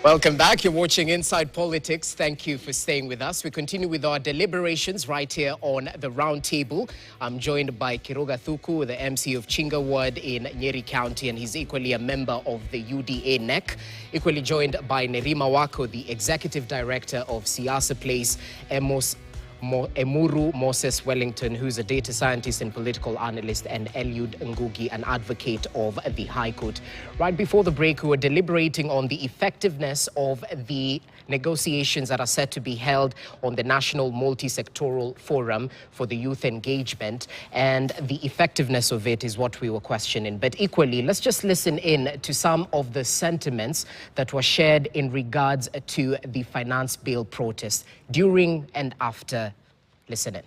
Welcome back. You're watching Inside Politics. Thank you for staying with us. We continue with our deliberations right here on the round table. I'm joined by Kiroga Thuku, the MC of Chinga Ward in Nyeri County, and he's equally a member of the UDA NEC. Equally joined by Nerima Wako, the Executive Director of Siasa Place, Emuru Moses Wellington, who's a data scientist and political analyst, and Eliud Ngugi, an advocate of the High Court. Right before the break, we were deliberating on the effectiveness of the negotiations that are set to be held on the National Multi-Sectoral Forum for the Youth Engagement, and the effectiveness of it is what we were questioning. But equally, let's just listen in to some of the sentiments that were shared in regards to the finance bill protest during and after. Listen in.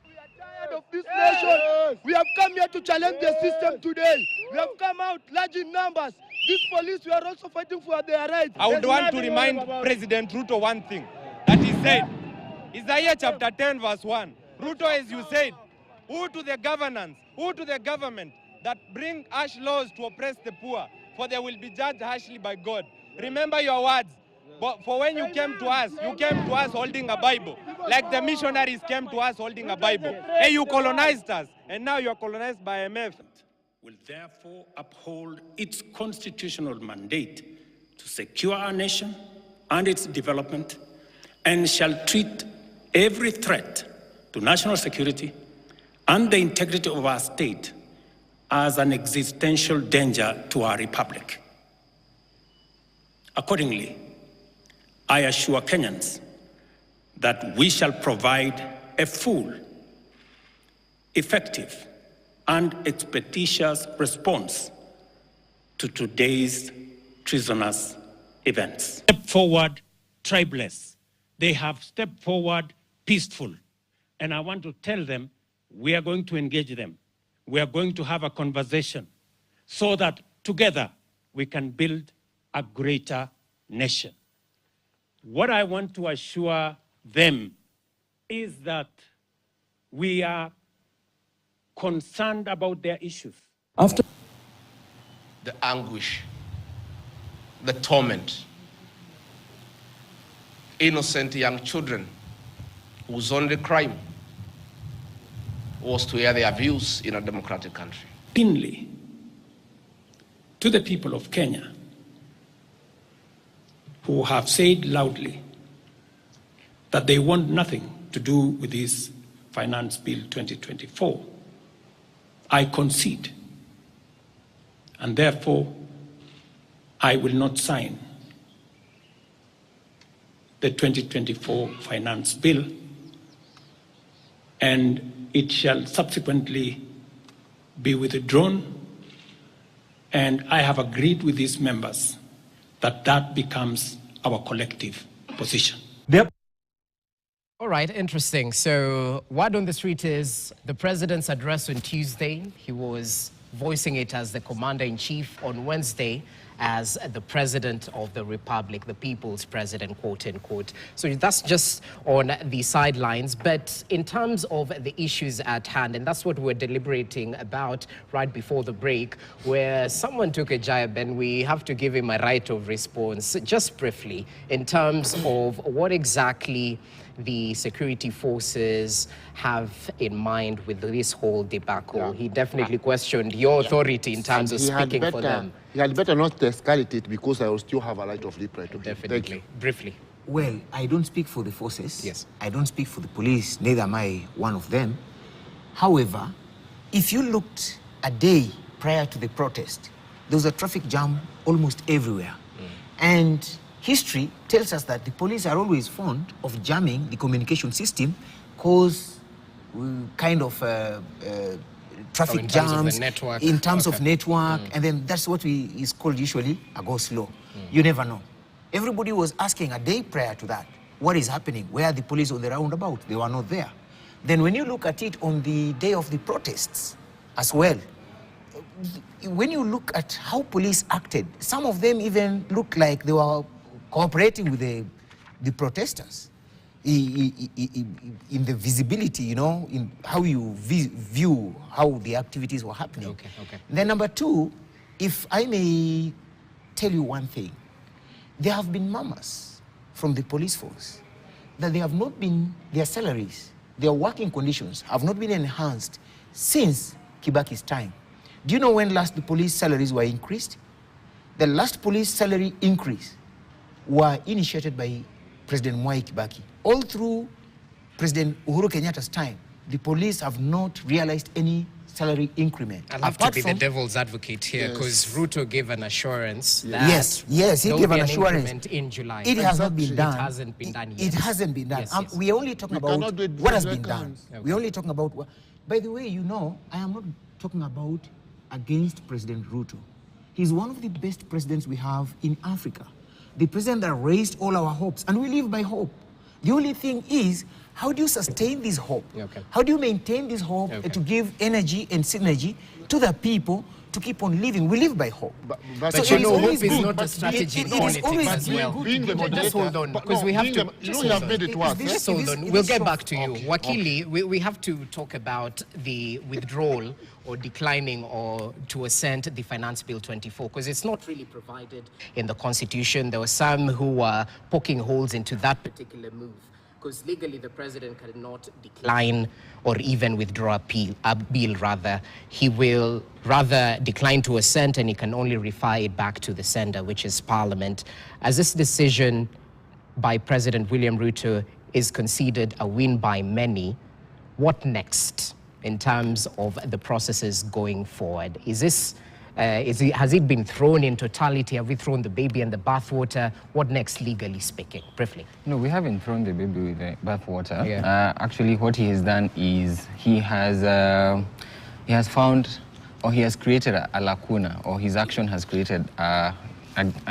We are tired of this nation. We have come here to challenge the system today. We have come out large in numbers. These police, we are also fighting for their rights. I would want to remind President Ruto one thing that he said. Isaiah chapter 10 verse 1. Ruto, as you said, who to the governance, who to the government that bring harsh laws to oppress the poor, for they will be judged harshly by God. Remember your words. But for when you came to us holding a Bible, like the missionaries came to us holding a Bible. Hey, you colonized us, and now you're colonized by MF. Will therefore uphold its constitutional mandate to secure our nation and its development, and shall treat every threat to national security and the integrity of our state as an existential danger to our republic. Accordingly, I assure Kenyans that we shall provide a full, effective, and expeditious response to today's treasonous events. Step forward, tribeless. They have stepped forward, peaceful. And I want to tell them, we are going to engage them. We are going to have a conversation so that together we can build a greater nation. What I want to assure them is that we are concerned about their issues. After the anguish, the torment, innocent young children whose only crime was to air their views in a democratic country. Keenly to the people of Kenya, who have said loudly that they want nothing to do with this Finance Bill 2024, I concede, and therefore I will not sign the 2024 Finance Bill, and it shall subsequently be withdrawn, and I have agreed with these members that becomes our collective position. All right, interesting. So word on the street is the president's address on Tuesday. He was voicing it as the commander-in-chief on Wednesday as the president of the republic, the people's president, quote unquote. So that's just on the sidelines. But in terms of the issues at hand, and that's what we're deliberating about right before the break, where someone took a jab and we have to give him a right of response, just briefly, in terms of what exactly the security forces have in mind with this whole debacle. Yeah. He definitely questioned your authority in terms of speaking for them. He had better not escalate it, because I will still have a right of reply to him. Definitely. Briefly. Well, I don't speak for the forces. Yes. I don't speak for the police, neither am I one of them. However, if you looked a day prior to the protest, there was a traffic jam almost everywhere. And history tells us that the police are always fond of jamming the communication system, cause kind of traffic jams in terms of network, and then that's what is called usually a go slow. You never know. Everybody was asking a day prior to that, what is happening? Where are the police on the roundabout? They were not there. Then when you look at it on the day of the protests as well, when you look at how police acted, some of them even looked like they were cooperating with the protesters in the visibility, you know, in how you view how the activities were happening. Okay. Then number two, if I may tell you one thing. There have been murmurs from the police force that they have not been, their salaries, their working conditions have not been enhanced since Kibaki's time. Do you know when last the police salaries were increased? The last police salary increase were initiated by President Mwai Kibaki. All through President Uhuru Kenyatta's time, the police have not realized any salary increment. I'll have to be the devil's advocate here because Ruto gave an assurance that yes, he gave an assurance in July. It has not been done. It hasn't been done yet. It hasn't been done. Yes. We are only talking about what has been done. We're only talking about what. By the way, you know, I am not talking about against President Ruto. He's one of the best presidents we have in Africa. The president that raised all our hopes, and we live by hope. The only thing is, how do you sustain this hope? How do you maintain this hope to give energy and synergy to the people to keep on living? We live by hope. But so you know, hope is not a strategy in it is politics always as well. Just hold on, because we have to... You have made it work. Just hold on. We'll get back to you. Wakili, we have to talk about the withdrawal or declining or to assent the Finance Bill 24, because it's not really provided in the Constitution. There were some who were poking holes into that particular move, because legally the president cannot decline or even withdraw a bill, rather. He will rather decline to assent, and he can only refer it back to the sender, which is Parliament. As this decision by President William Ruto is considered a win by many, what next in terms of the processes going forward? Is this, has it been thrown in totality? Have we thrown the baby and the bathwater? What next, legally speaking? Briefly. No, we haven't thrown the baby with the bathwater. Actually, what he has done is he has found, or he has created a lacuna, or his action has created a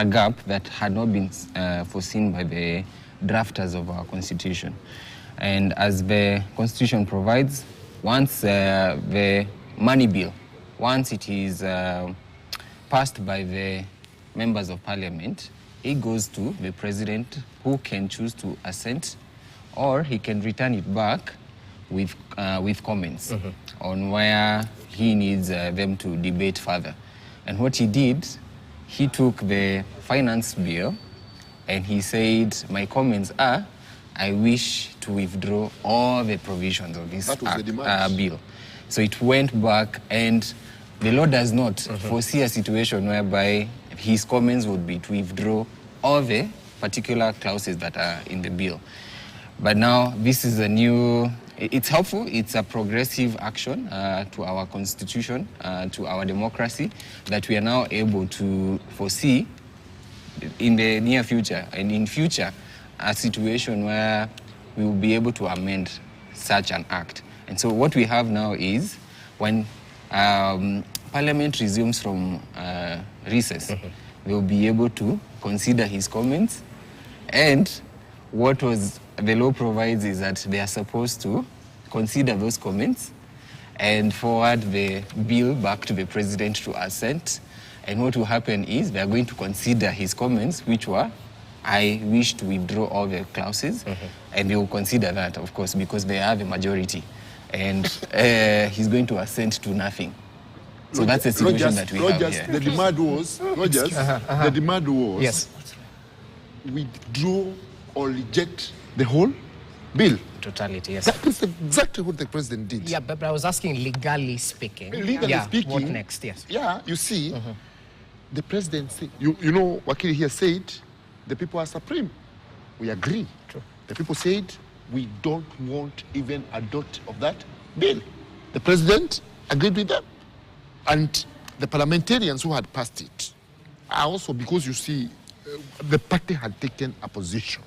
gap that had not been foreseen by the drafters of our Constitution. And as the Constitution provides, once the money bill, once it is passed by the members of Parliament, it goes to the President, who can choose to assent, or he can return it back with comments on where he needs them to debate further. And what he did, he took the finance bill and he said, my comments are, I wish to withdraw all the provisions of this bill. So it went back, and the law does not foresee a situation whereby his comments would be to withdraw all the particular clauses that are in the bill. But now this is a new, it's helpful, it's a progressive action to our Constitution, to our democracy, that we are now able to foresee in the near future and in future a situation where we will be able to amend such an act. And so what we have now is when Parliament resumes from recess, they will be able to consider his comments, and what the law provides is that they are supposed to consider those comments and forward the bill back to the President to assent. And what will happen is they are going to consider his comments, which were, I wish to withdraw all the clauses, and they will consider that, of course, because they have a majority. And he's going to assent to nothing. So that's the situation that we have here. The demand was, the demand was, withdraw or reject the whole bill. Totality, yes. That is exactly what the president did. Yeah, but I was asking legally speaking. Legally speaking. What next, yes. Yeah, you see, the president said, you know, Wakili here said, the people are supreme. We agree. True. The people said, we don't want even a dot of that bill. The president agreed with them. And the parliamentarians who had passed it are also, because you see, the party had taken a position.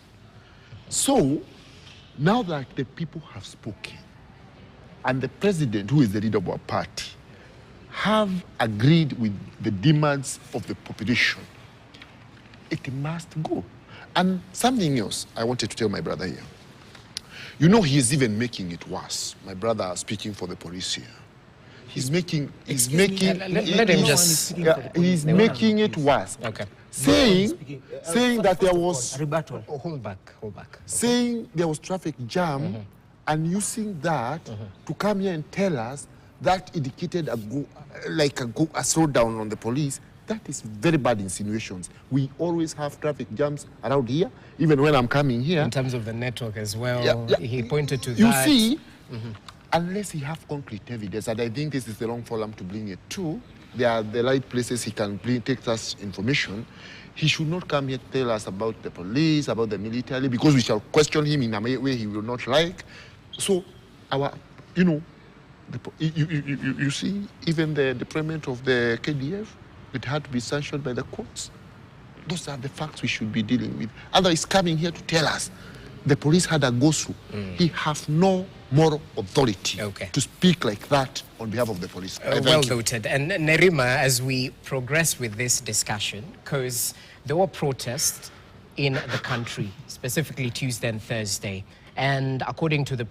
So, now that the people have spoken, and the president, who is the leader of our party, have agreed with the demands of the population, it must go. And something else I wanted to tell my brother here. You know, he is even making it worse. My brother speaking for the police here. He's making it worse. Okay. Saying that there was rebuttal. Hold back. Saying there was traffic jam, and using that to come here and tell us that indicated a slowdown on the police. That is very bad insinuations. We always have traffic jams around here, even when I'm coming here. In terms of the network as well, Yeah. he pointed to You that. see, unless he have concrete evidence, and I think this is the wrong forum to bring it to, there are the right places he can take such information. He should not come here to tell us about the police, about the military, because we shall question him in a way he will not like. So, you see, even the deployment of the KDF, it had to be sanctioned by the courts. Those are the facts we should be dealing with. Otherwise, coming here to tell us the police had a go-through. He has no moral authority to speak like that on behalf of the police. Well noted. And Nerima, as we progress with this discussion, because there were protests in the country, specifically Tuesday and Thursday. And according to the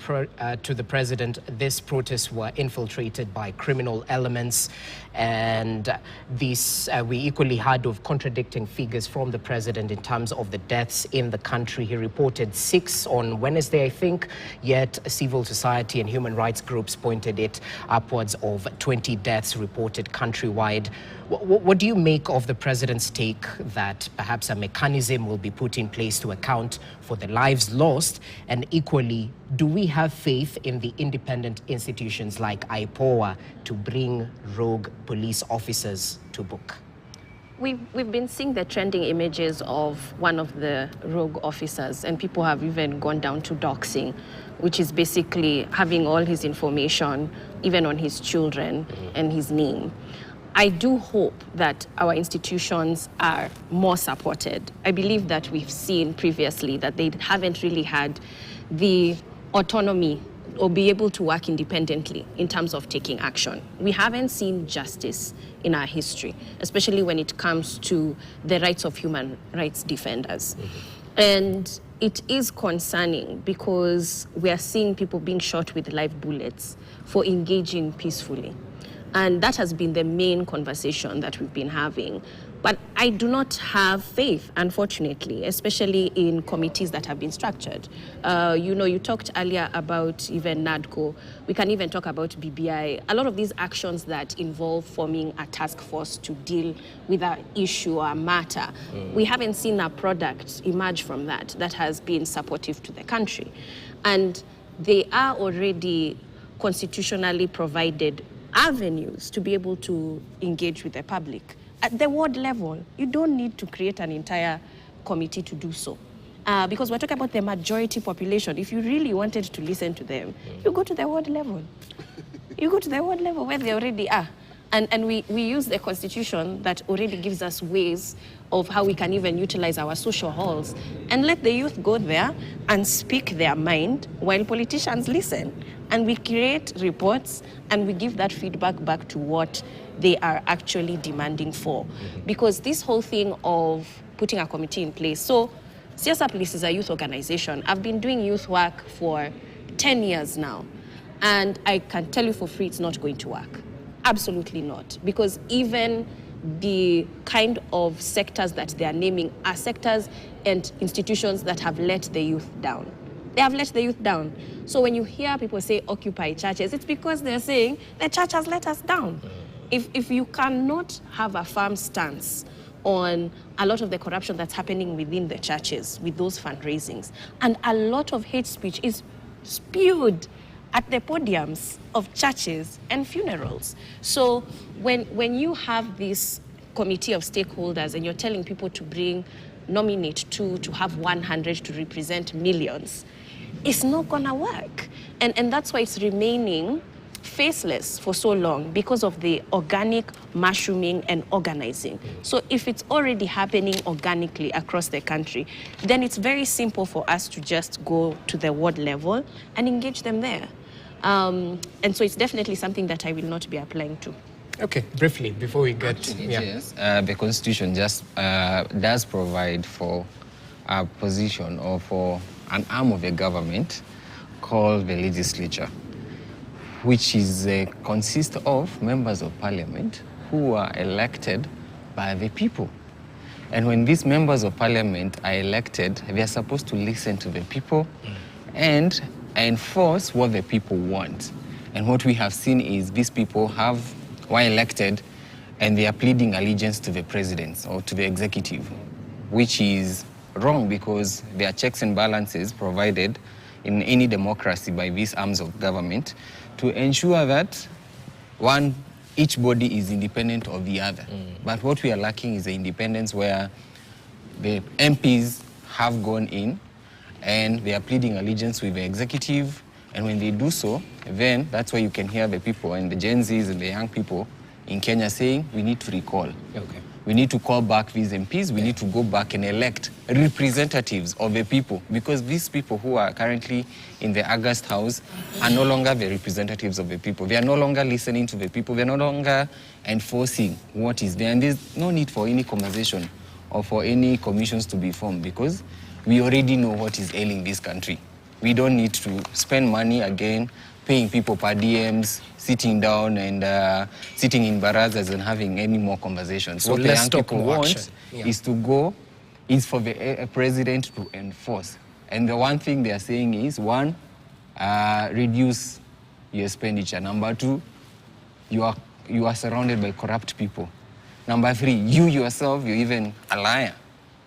president, these protests were infiltrated by criminal elements. And this, we equally heard of contradicting figures from the president in terms of the deaths in the country. He reported 6 on Wednesday, I think, yet civil society and human rights groups pointed it upwards of 20 deaths reported countrywide. What do you make of the president's take that perhaps a mechanism will be put in place to account for the lives lost? And equally, do we have faith in the independent institutions like IPOA to bring rogue police officers to book? We've been seeing the trending images of one of the rogue officers, and people have even gone down to doxing, which is basically having all his information, even on his children and his name. I do hope that our institutions are more supported. I believe that we've seen previously that they haven't really had the autonomy or be able to work independently in terms of taking action. We haven't seen justice in our history, especially when it comes to the rights of human rights defenders. And it is concerning because we are seeing people being shot with live bullets for engaging peacefully. And that has been the main conversation that we've been having. But I do not have faith, unfortunately, especially in committees that have been structured. You talked earlier about even NADCO. We can even talk about BBI. A lot of these actions that involve forming a task force to deal with an issue or a matter, we haven't seen a product emerge from that has been supportive to the country. And they are already constitutionally provided avenues to be able to engage with the public. At the ward level, you don't need to create an entire committee to do so. Because we're talking about the majority population. If you really wanted to listen to them, you go to the ward level. You go to the ward level where they already are. And we use the constitution that already gives us ways of how we can even utilize our social halls and let the youth go there and speak their mind while politicians listen. And we create reports and we give that feedback back to what they are actually demanding for. Because this whole thing of putting a committee in place, so Siasa Police is a youth organization. I've been doing youth work for 10 years now. And I can tell you for free, it's not going to work. Absolutely not. Because even the kind of sectors that they are naming are sectors and institutions that have let the youth down. They have let the youth down. So when you hear people say occupy churches, it's because they're saying the church has let us down. If you cannot have a firm stance on a lot of the corruption that's happening within the churches with those fundraisings, and a lot of hate speech is spewed at the podiums of churches and funerals. So when you have this committee of stakeholders and you're telling people to nominate 2 to have 100 to represent millions, it's not gonna work. And that's why it's remaining faceless for so long, because of the organic mushrooming and organizing. So if it's already happening organically across the country, then it's very simple for us to just go to the ward level and engage them there. And so it's definitely something that I will not be applying to. Okay, briefly, before we get... Yes, the Constitution just does provide for a position or for an arm of the government called the legislature, which is consists of members of parliament who are elected by the people. And when these members of parliament are elected, they are supposed to listen to the people and enforce what the people want. And what we have seen is these people were elected and they are pleading allegiance to the president or to the executive, which is wrong because there are checks and balances provided in any democracy by these arms of government to ensure that each body is independent of the other. But what we are lacking is the independence where the MPs have gone in and they are pleading allegiance with the executive, and when they do so, then that's why you can hear the people and the Gen Zs and the young people in Kenya saying, we need to recall. Okay. We need to call back these MPs. We need to go back and elect representatives of the people, because these people who are currently in the August House are no longer the representatives of the people. They are no longer listening to the people. They're no longer enforcing what is there. And there's no need for any conversation or for any commissions to be formed, because we already know what is ailing this country. We don't need to spend money again paying people per DMs, sitting down and sitting in barazas and having any more conversations. So what the let's young talk people more want action. is for the president to enforce. And the one thing they are saying is, one, reduce your expenditure. Number two, you are surrounded by corrupt people. Number three, you yourself, you're even a liar.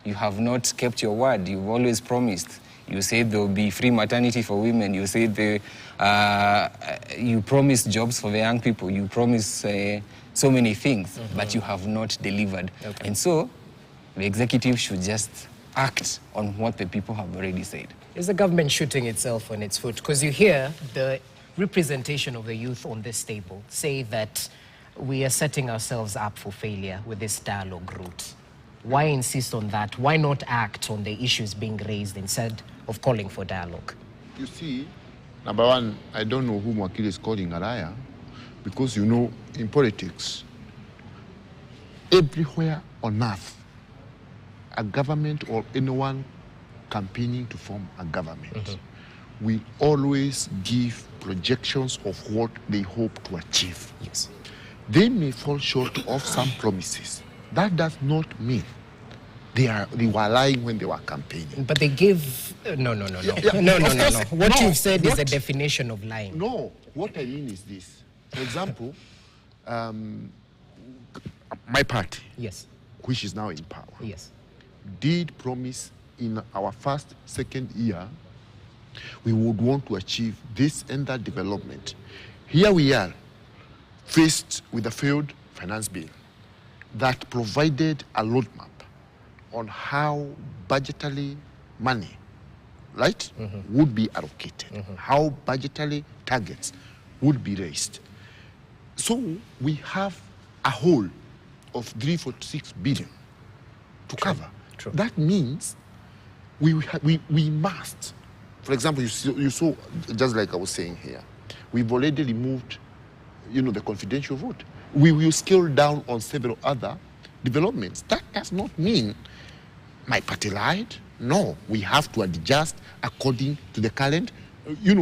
You have not kept your word. You've always promised. You said there will be free maternity for women. You said you promised jobs for the young people. You promised so many things, but you have not delivered. Okay. And so the executive should just act on what the people have already said. Is the government shooting itself on its foot? Because you hear the representation of the youth on this table say that we are setting ourselves up for failure with this dialogue route. Why insist on that? Why not act on the issues being raised instead of calling for dialogue? You see, number one, I don't know who Mwakili is calling a liar, because you know, in politics, everywhere on earth, a government or anyone campaigning to form a government will always give projections of what they hope to achieve. Yes. They may fall short of some promises. That does not mean they were lying when they were campaigning. But they give... No. What you've said is a definition of lying. No, what I mean is this. For example, my party, yes, which is now in power, yes, did promise in our first, second year, we would want to achieve this and that development. Here we are, faced with a failed finance bill that provided a roadmap on how budgetary money, right, would be allocated, how budgetary targets would be raised. So we have a whole of 346 billion to cover. True. That means we must, for example, you saw, just like I was saying here, we've already removed, the confidential vote. We will scale down on several other developments. That does not mean my party lied. No, we have to adjust according to the current,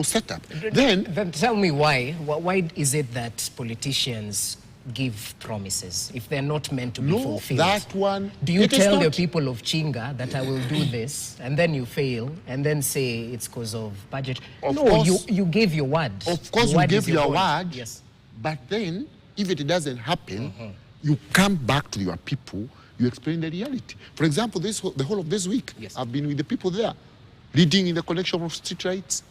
setup. Then tell me why. Why is it that politicians give promises if they're not meant to be fulfilled? That one. Do you tell the people of Chinga that I will do this, and then you fail, and then say it's because of budget? Of course, you gave your word. Of course, you gave your word. Yes. But then, if it doesn't happen, you come back to your people. You explain the reality. For example, the whole of this week, yes, I've been with the people there, leading in the collection of street lights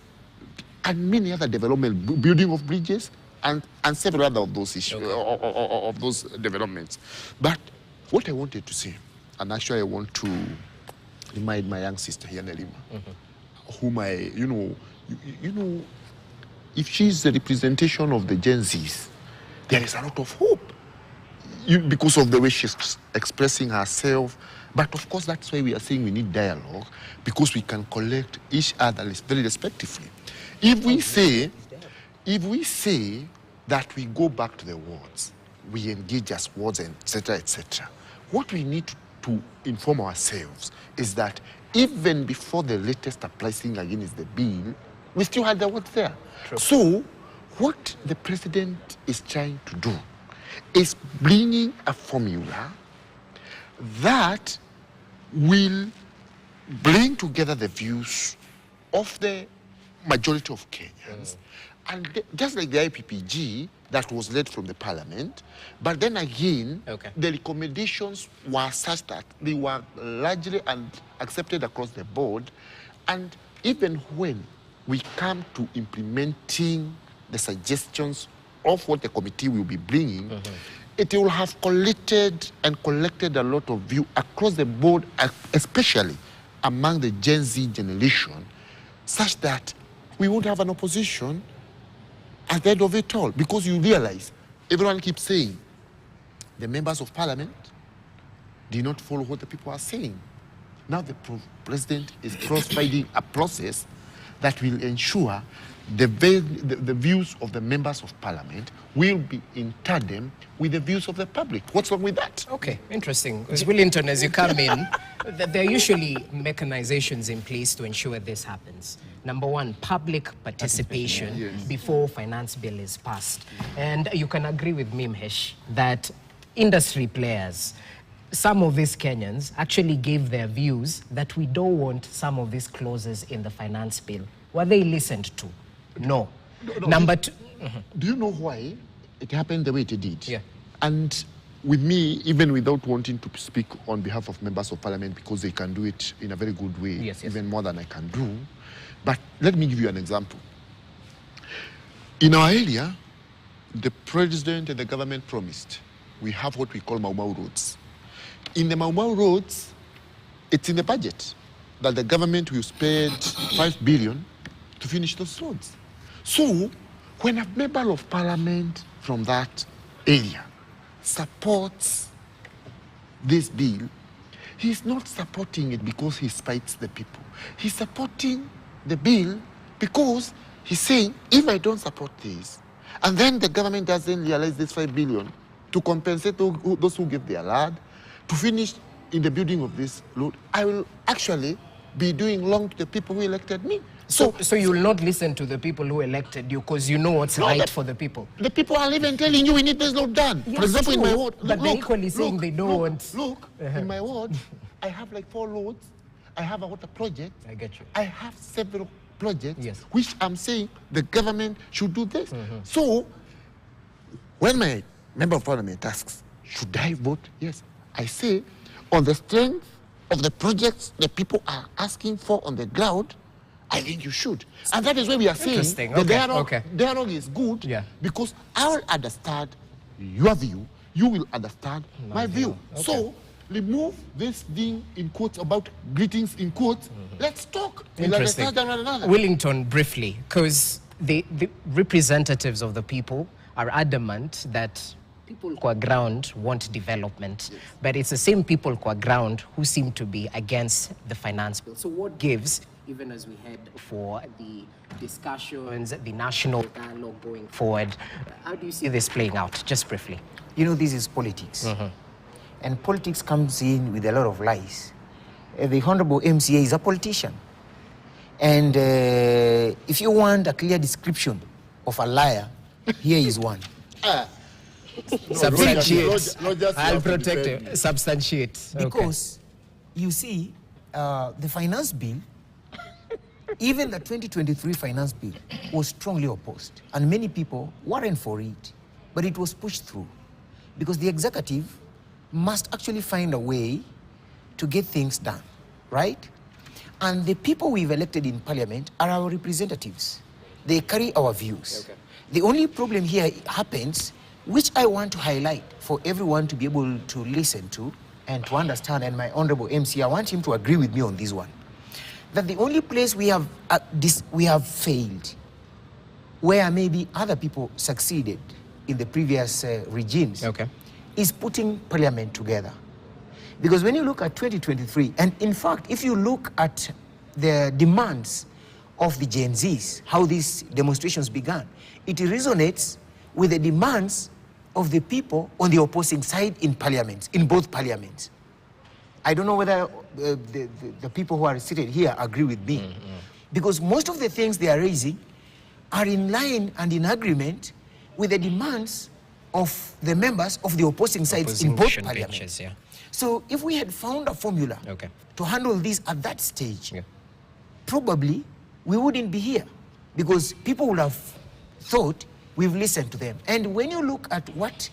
and many other development, building of bridges, and several other of those issues, of those developments. But what I wanted to say, and actually I want to remind my young sister here, Nelima, whom if she's the representation of the Gen Zs, there is a lot of hope. Because of the way she's expressing herself. But of course, that's why we are saying we need dialogue, because we can collect each other very respectively. If we say that we go back to the wards, we engage as wards, etc., what we need to inform ourselves is that even before the latest uprising against the bill, we still had the wards there. True. So what the president is trying to do is bringing a formula that will bring together the views of the majority of Kenyans And just like the IPPG that was led from the parliament, but then again, the recommendations were such that they were largely accepted across the board. And even when we come to implementing the suggestions of what the committee will be bringing, it will have collected a lot of view across the board, especially among the Gen Z generation, such that we won't have an opposition at the end of it all. Because you realize, everyone keeps saying, the members of parliament did not follow what the people are saying. Now the president is providing a process that will ensure the views of the members of parliament will be in tandem with the views of the public. What's wrong with that? Okay, interesting. Because Willington, as you come in, there are usually mechanizations in place to ensure this happens. Number one, public participation before finance bill is passed. And you can agree with me, Mhesh, that industry players, some of these Kenyans actually gave their views that we don't want some of these clauses in the finance bill. Were they listened to? No. Number two. Do you know why it happened the way it did? Yeah. And with me, even without wanting to speak on behalf of members of parliament, because they can do it in a very good way, even more than I can do. But let me give you an example. In our area, the president and the government promised we have what we call Mau Mau roads. In the Mau Mau roads, it's in the budget that the government will spend 5 billion to finish those roads. So, when a member of parliament from that area supports this bill, he's not supporting it because he spites the people. He's supporting the bill because he's saying, if I don't support this, and then the government doesn't realize this 5 billion to compensate those who give their land, to finish in the building of this road, I will actually be doing wrong to the people who elected me. So you will not listen to the people who elected you because you know what's right for the people. The people are even telling you we need this road done. Yes, for example, true, in my ward, but they're equally saying they don't want. Look, in my ward, I have like 4 roads. I have a water project. I get you. I have several projects, which I'm saying the government should do this. So, when my member of parliament asks, should I vote? Yes. I say, on the strength of the projects the people are asking for on the ground, I think you should. And that is why we are saying the dialogue is good, because I will understand your view, you will understand my view. So, remove this thing in quotes about greetings in quotes. Let's talk. Interesting. Willington, briefly, because the representatives of the people are adamant that people who are ground want development, but it's the same people who are ground who seem to be against the finance bill. So what gives, even as we head for the discussions, the national dialogue going forward, how do you see this playing out, just briefly? You know, this is politics. And politics comes in with a lot of lies. The Honorable MCA is a politician. And if you want a clear description of a liar, here is one. Substantiate. I'll protect it. Substantiate. Because, you see, the finance bill, even the 2023 finance bill, was strongly opposed. And many people weren't for it. But it was pushed through. Because the executive must actually find a way to get things done, right? And the people we've elected in parliament are our representatives. They carry our views. The only problem here happens, which I want to highlight for everyone to be able to listen to and to understand, and my honorable MC, I want him to agree with me on this one, that the only place we have failed, where maybe other people succeeded in the previous regimes, is putting parliament together. Because when you look at 2023, and in fact, if you look at the demands of the Gen Zs, how these demonstrations began, it resonates with the demands of the people on the opposing side in parliaments, in both parliaments. I don't know whether the people who are seated here agree with me. Because most of the things they are raising are in line and in agreement with the demands of the members of the opposing sides in both parliaments. So if we had found a formula to handle this at that stage, probably we wouldn't be here, because people would have thought, we've listened to them. And when you look at what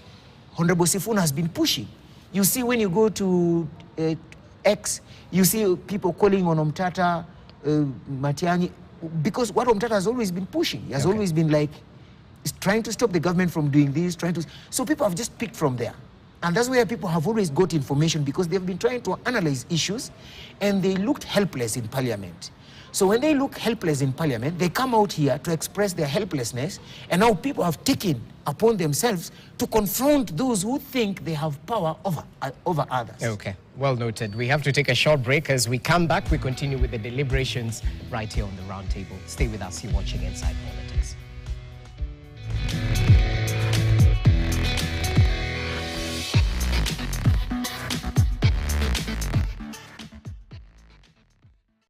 Honorable Sifuna has been pushing, you see when you go to X, you see people calling on Omtata, Matiang'i, because what Omtata has always been pushing, he has always been like, trying to stop the government from doing this, so people have just picked from there. And that's where people have always got information, because they've been trying to analyze issues and they looked helpless in parliament. So when they look helpless in parliament, they come out here to express their helplessness, and now people have taken upon themselves to confront those who think they have power over others. Okay, well noted. We have to take a short break. As we come back, we continue with the deliberations right here on the round table. Stay with us. You're watching Inside Politics.